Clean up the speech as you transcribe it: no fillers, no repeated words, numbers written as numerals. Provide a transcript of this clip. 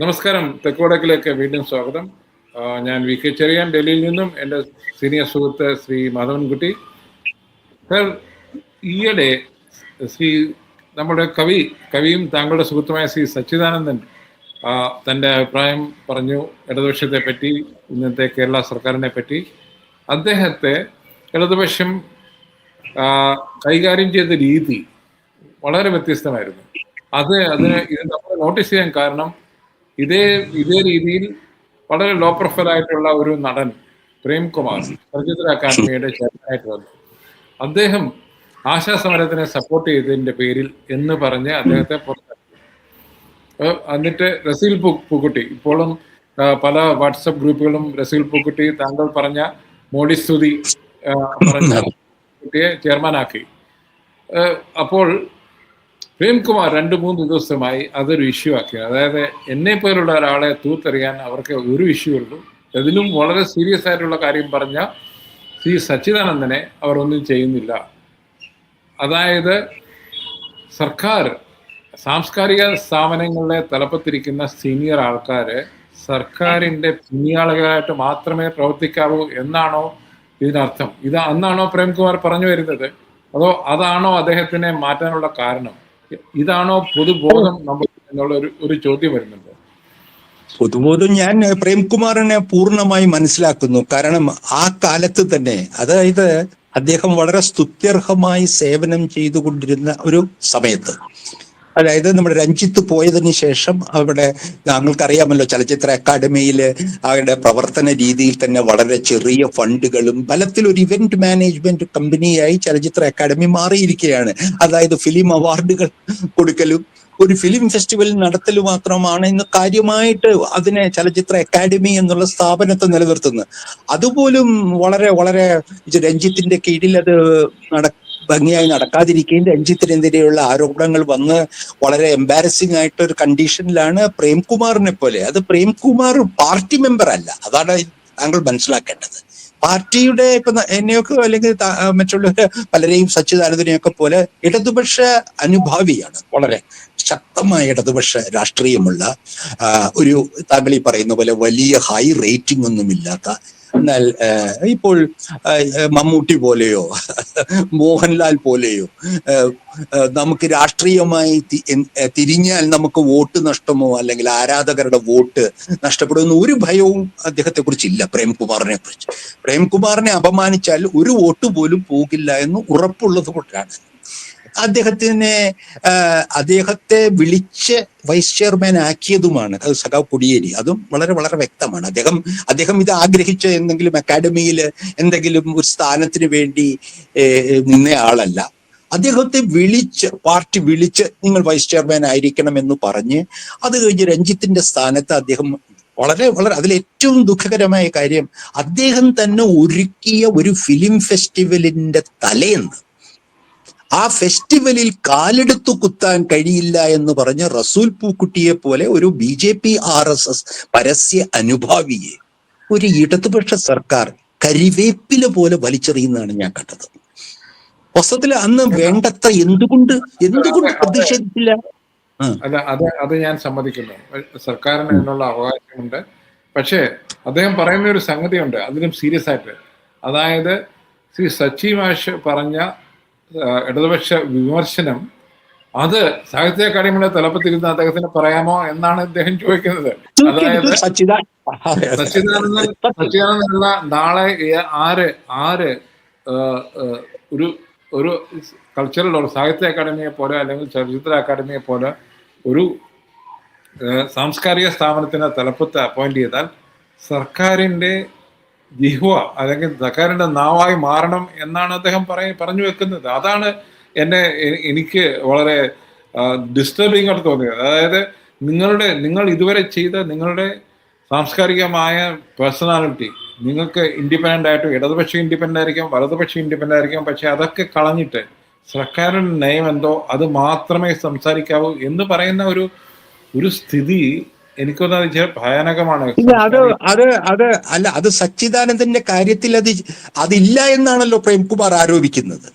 നമസ്കാരം. തെക്കുവടക്കിലേക്ക് വീണ്ടും സ്വാഗതം. ഞാൻ വി കെ ചെറിയാൻ, ഡൽഹിയിൽ നിന്നും എൻ്റെ സീനിയർ സുഹൃത്ത് ശ്രീ മാധവൻകുട്ടി. സർ, ഈയിടെ ശ്രീ നമ്മുടെ കവിയും താങ്കളുടെ സുഹൃത്തുമായ ശ്രീ സച്ചിദാനന്ദൻ തൻ്റെ അഭിപ്രായം പറഞ്ഞു ഇടതുപക്ഷത്തെ പറ്റി, ഇന്നത്തെ കേരള സർക്കാരിനെ പറ്റി. അദ്ദേഹത്തെ ഇടതുപക്ഷം കൈകാര്യം ചെയ്ത രീതി വളരെ വ്യത്യസ്തമായിരുന്നു. ഇത് നമ്മൾ നോട്ടീസ് ചെയ്യാൻ കാരണം ഇതേ രീതിയിൽ വളരെ ലോ പ്രൊഫൈൽ ആയിട്ടുള്ള ഒരു നടൻ പ്രേംകുമാർ ചലച്ചിത്ര അക്കാദമിയുടെ ചെയർമാനായിട്ട് വന്നു. അദ്ദേഹം ആശാസമരത്തിനെ സപ്പോർട്ട് ചെയ്തതിന്റെ പേരിൽ എന്ന് പറഞ്ഞ് അദ്ദേഹത്തെ പുറത്താക്കി. എന്നിട്ട് റസീൽ പൂക്കുട്ടി, ഇപ്പോഴും പല വാട്സപ്പ് ഗ്രൂപ്പുകളും റസീൽ പൂക്കുട്ടി താങ്കൾ പറഞ്ഞ മോഡി സ്തുതി പറഞ്ഞ കുട്ടിയെ ചെയർമാനാക്കി. അപ്പോൾ പ്രേംകുമാർ 2-3 ദിവസമായി അതൊരു ഇഷ്യൂ ആക്കി. അതായത് എന്നെ പോലുള്ള ഒരാളെ തൂത്തെറിയാൻ അവർക്ക് ഒരു ഇഷ്യൂ ഉള്ളൂ. അതിലും വളരെ സീരിയസ് ആയിട്ടുള്ള കാര്യം പറഞ്ഞ ശ്രീ സച്ചിദാനന്ദനെ അവർ ഒന്നും ചെയ്യുന്നില്ല. അതായത് സർക്കാർ സാംസ്കാരിക സ്ഥാപനങ്ങളിലെ തലപ്പത്തിരിക്കുന്ന സീനിയർ ആൾക്കാർ സർക്കാരിൻ്റെ പിന്നിയാളുകളായിട്ട് മാത്രമേ പ്രവർത്തിക്കാവൂ എന്നാണോ ഇതിനർത്ഥം? അന്നാണോ പ്രേംകുമാർ പറഞ്ഞു വരുന്നത്? അതോ അതാണോ അദ്ദേഹത്തിനെ മാറ്റാനുള്ള കാരണം? ഇതാണോ പൊതുബോധം എന്നുള്ള ഒരു ചോദ്യം വരുന്നുണ്ട്. പൊതുബോധം ഞാൻ പ്രേംകുമാറിനെ പൂർണ്ണമായി മനസ്സിലാക്കുന്നു. കാരണം ആ കാലത്ത് തന്നെ, അതായത് അദ്ദേഹം വളരെ സ്തുത്യർഹമായി സേവനം ചെയ്തുകൊണ്ടിരുന്ന ഒരു സമയത്ത്, അതായത് നമ്മുടെ രഞ്ജിത്ത് പോയതിന് ശേഷം അവിടെ താങ്കൾക്കറിയാമല്ലോ, ചലച്ചിത്ര അക്കാദമിയിൽ അവരുടെ പ്രവർത്തന രീതിയിൽ തന്നെ വളരെ ചെറിയ ഫണ്ടുകളും ബലത്തിൽ ഒരു ഇവന്റ് മാനേജ്മെന്റ് കമ്പനിയായി ചലച്ചിത്ര അക്കാദമി മാറിയിരിക്കുകയാണ്. അതായത് ഫിലിം അവാർഡുകൾ കൊടുക്കലും ഒരു ഫിലിം ഫെസ്റ്റിവൽ നടത്തൽ മാത്രമാണ് ഇന്ന് കാര്യമായിട്ട് അതിനെ ചലച്ചിത്ര അക്കാദമി എന്നുള്ള സ്ഥാപനത്തെ നിലനിർത്തുന്നത്. അതുപോലും വളരെ വളരെ രഞ്ജിത്തിന്റെ കീഴിൽ അത് ഭംഗിയായി നടക്കാതിരിക്കുകയും രഞ്ജിത്തിനെതിരെയുള്ള ആരോപണങ്ങൾ വന്ന് വളരെ എംബാരസിംഗ് ആയിട്ട് ഒരു കണ്ടീഷനിലാണ് പ്രേംകുമാറിനെ പോലെ. അത് പ്രേംകുമാർ പാർട്ടി മെമ്പർ അല്ല, അതാണ് താങ്കൾ മനസ്സിലാക്കേണ്ടത്. പാർട്ടിയുടെ ഇപ്പൊ എന്നെയൊക്കെ അല്ലെങ്കിൽ മറ്റുള്ള പലരെയും സച്ചിദാനന്ദനെയൊക്കെ പോലെ ഇടതുപക്ഷ അനുഭാവിയാണ്. വളരെ ശക്തമായ ഇടതുപക്ഷ രാഷ്ട്രീയമുള്ള ഒരു, താങ്കൾ ഈ പറയുന്ന പോലെ വലിയ ഹൈ റേറ്റിംഗ് ഒന്നുമില്ലാത്ത, എന്നാൽ ഇപ്പോൾ മമ്മൂട്ടി പോലെയോ മോഹൻലാൽ പോലെയോ നമുക്ക് രാഷ്ട്രീയമായി തിരിഞ്ഞാൽ നമുക്ക് വോട്ട് നഷ്ടമോ അല്ലെങ്കിൽ ആരാധകരുടെ വോട്ട് നഷ്ടപ്പെടുമെന്ന് ഒരു ഭയവും അദ്ദേഹത്തെ കുറിച്ചില്ല. പ്രേംകുമാറിനെ കുറിച്ച്, പ്രേംകുമാറിനെ അപമാനിച്ചാൽ ഒരു വോട്ട് പോലും പോകില്ല എന്ന് ഉറപ്പുള്ളത് കൊണ്ടാണ് അദ്ദേഹത്തെ വിളിച്ച് വൈസ് ചെയർമാൻ ആക്കിയതുമാണ് സഖാവ് കൊടിയേരി. അതും വളരെ വളരെ വ്യക്തമാണ്. അദ്ദേഹം ഇത് ആഗ്രഹിച്ച എന്തെങ്കിലും അക്കാദമിയിൽ എന്തെങ്കിലും ഒരു സ്ഥാനത്തിന് വേണ്ടി നിന്നയാളല്ല. അദ്ദേഹത്തെ പാർട്ടി വിളിച്ച് നിങ്ങൾ വൈസ് ചെയർമാൻ ആയിരിക്കണം എന്ന് പറഞ്ഞ് അത് കഴിഞ്ഞ് രഞ്ജിത്തിന്റെ സ്ഥാനത്ത് അദ്ദേഹം വളരെ വളരെ അതിലേറ്റവും ദുഃഖകരമായ കാര്യം, അദ്ദേഹം തന്നെ ഒരുക്കിയ ഒരു ഫിലിം ഫെസ്റ്റിവലിന്റെ തലേന്ന് ആ ഫെസ്റ്റിവലിൽ കാലെടുത്തു കുത്താൻ കഴിയില്ല എന്ന് പറഞ്ഞ റസൂൽ പൂക്കുട്ടിയെ പോലെ ഒരു BJP RSS പരസ്യ അനുഭാവിയെ ഒരു ഇടതുപക്ഷ സർക്കാർ കരിവേപ്പില പോലെ വലിച്ചെറിയുന്നതാണ് ഞാൻ കണ്ടത്. വസ്തുത്തിൽ അന്ന് വേണ്ടത്ര എന്തുകൊണ്ട് പ്രതിഷേധിച്ചില്ല? അത് ഞാൻ സമ്മതിക്കുന്നു. സർക്കാരിന് അതിനുള്ള അവകാശമുണ്ട്. പക്ഷേ അദ്ദേഹം പറയുന്ന ഒരു സംഗതിയുണ്ട് അതിലും സീരിയസ് ആയിട്ട്. അതായത് ശ്രീ സച്ചി മാഷ് പറഞ്ഞ ഇടതുപക്ഷ വിമർശനം അത് സാഹിത്യ അക്കാദമിയുടെ തലപ്പത്തിരുന്ന് അദ്ദേഹത്തിന് പറയാമോ എന്നാണ് അദ്ദേഹം ചോദിക്കുന്നത്. അതായത് സച്ചിദാനന്ദനുള്ള നാളെ ആര് ഒരു കൾച്ചറൽ ഒരു സാഹിത്യ അക്കാദമിയെ പോലെ അല്ലെങ്കിൽ ചലച്ചിത്ര അക്കാദമിയെ പോലെ ഒരു സാംസ്കാരിക സ്ഥാപനത്തിന് തലപ്പത്ത് അപ്പോയിന്റ് ചെയ്താൽ സർക്കാരിൻ്റെ ജിഹ്വ അല്ലെങ്കിൽ സർക്കാരിൻ്റെ നാവായി മാറണം എന്നാണ് അദ്ദേഹം പറഞ്ഞു വെക്കുന്നത്. അതാണ് എനിക്ക് വളരെ ഡിസ്റ്റർബിംഗ് ആയിട്ട് തോന്നിയത്. അതായത് നിങ്ങൾ ഇതുവരെ ചെയ്ത നിങ്ങളുടെ സാംസ്കാരികമായ പേഴ്സണാലിറ്റി, നിങ്ങൾക്ക് ഇൻഡിപെൻഡൻ്റ് ആയിട്ട് ഇടതുപക്ഷം ഇൻഡിപെൻഡൻ്റ് ആയിരിക്കും, വലതുപക്ഷം ഇൻഡിപെൻഡൻ്റ് ആയിരിക്കും, പക്ഷെ അതൊക്കെ കളഞ്ഞിട്ട് സർക്കാരിൻ്റെ നയം എന്തോ അത് മാത്രമേ സംസാരിക്കാവൂ എന്ന് പറയുന്ന ഒരു സ്ഥിതി എനിക്കൊന്നും ഭയാനകമാണ്. അത് സച്ചിദാനന്ദന്റെ കാര്യത്തിൽ അതില്ല എന്നാണല്ലോ പ്രേംകുമാർ ആരോപിക്കുന്നത്.